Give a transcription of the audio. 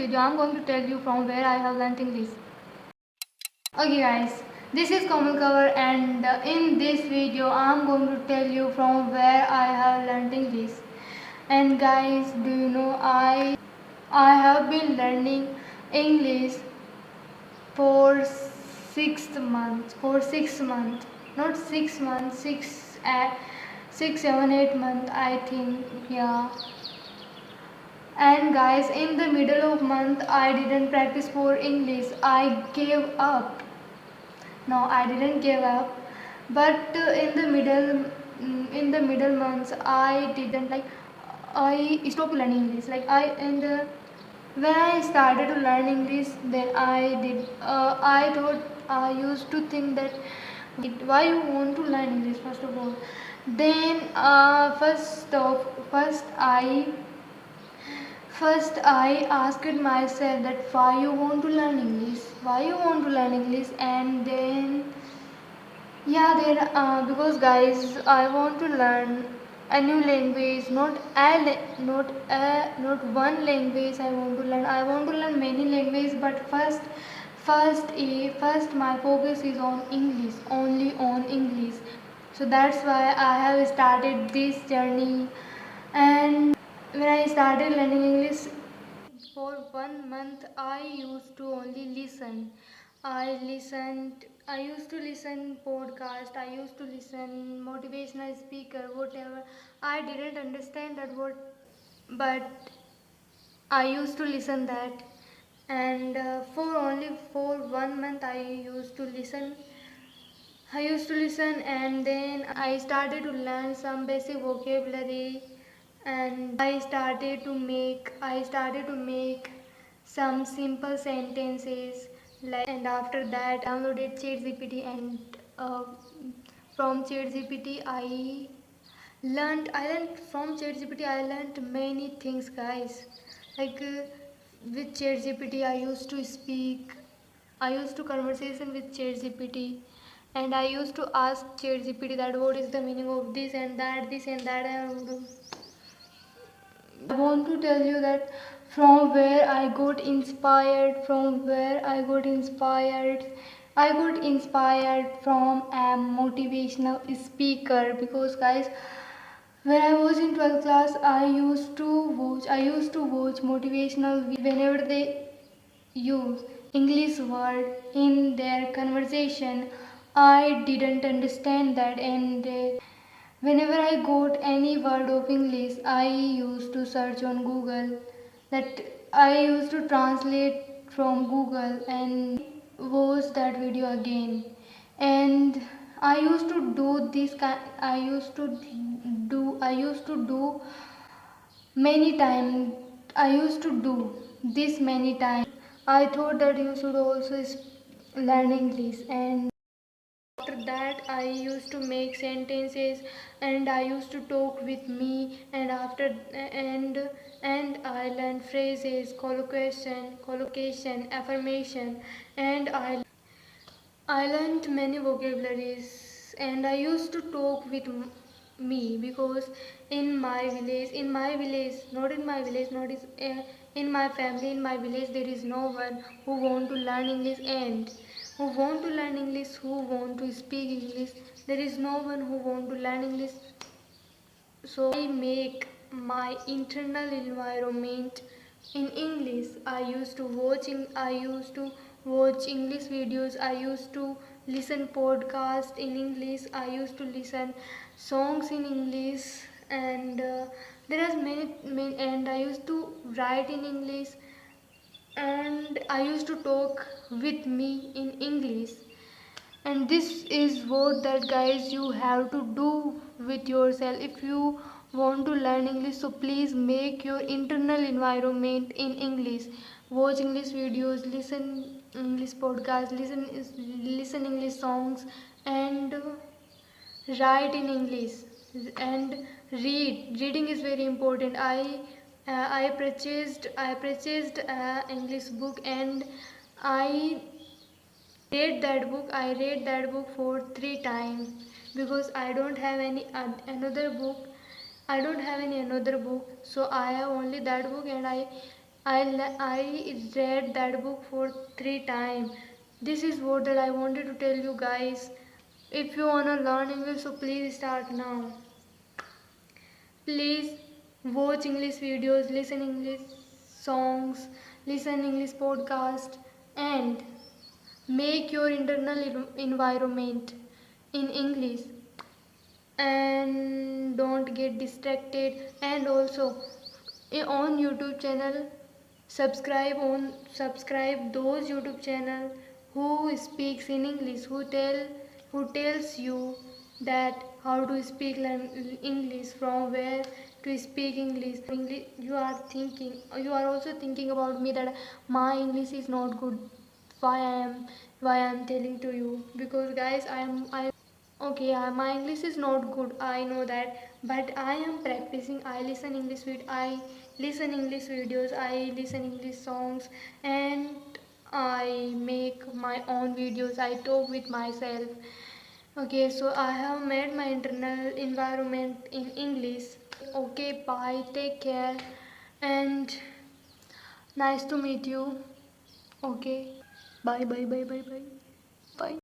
video I'm going to tell you from where I have learnt English. Okay guys, this is Komal Cover and in this video I'm going to tell you from where I have learnt English. And guys, do you know I have been learning English for 6 months. Not 6 months, 6, 7, 8 months I think, yeah. And guys, in the middle of month I didn't practice for English. I gave up. No, I didn't give up. But in the middle months I didn't like I stopped learning English. Like I and when I started to learn English, then I thought I used to think that why you want to learn English first of all. Then First, I asked myself that why you want to learn English, and then yeah, because guys, I want to learn a new language, not one language. I want to learn. I want to learn many languages, but first my focus is on English, only on English. So that's why I have started this journey. And when I started learning English, for 1 month I used to only listen. I used to listen podcast, I used to listen motivational speaker, whatever. I didn't understand that word, but I used to listen that. And for 1 month I used to listen, and then I started to learn some basic vocabulary, and I started to make some simple sentences, like. And after that downloaded ChatGPT, and from ChatGPT I learned from ChatGPT I learned many things, guys. Like with ChatGPT I used to conversation with ChatGPT, and I used to ask ChatGPT that what is the meaning of this and that. I want to tell you that from where I got inspired, I got inspired from a motivational speaker, because guys, when I was in 12th class, I used to watch motivational whenever they use English word in their conversation. I didn't understand that, and whenever I got any word of English, I used to search on Google. That I used to translate from Google and watch that video again. And I used to do this kind. I used to do many times. I used to do this many times. I thought that you should also learn English, and after that I used to make sentences, and I used to talk with me, and I learned phrases, collocation, affirmation, and I learned many vocabularies, and I used to talk with me, because not in my family, in my village, there is no one who want to learn English, and who want to speak English. There is no one who want to learn English. So I make my internal environment in English. I used to watch English videos. I used to listen podcast in English. I used to listen songs in English, and there are many, and I used to write in English, and I used to talk with me in English. And this is what that, guys, you have to do with yourself if you want to learn English. So please make your internal environment in English. Watch English videos, listen English podcasts, listen English songs, and write in English, and reading is very important. I purchased English book, and I I read that book for 3 times, because I don't have any another book. I don't have any another book, so I have only that book, and I read that book for 3 times. This is what that I wanted to tell you guys. If you wanna learn English, so please start now. Please watch English videos, listen English songs, listen English podcast, and make your internal environment in English, and don't get distracted. And also on YouTube channel, subscribe those YouTube channel who speaks in English, who tells you that how to speak English, from where to speak English. You are also thinking about me that my English is not good. Why I am telling to you, because guys, I okay, my English is not good. I know that, but I am practicing. I listen English videos. I listen English songs, and I make my own videos. I talk with myself. Okay, so I have made my internal environment in English. Okay, bye. Take care, and nice to meet you. Okay, bye, bye, bye, bye, bye, bye.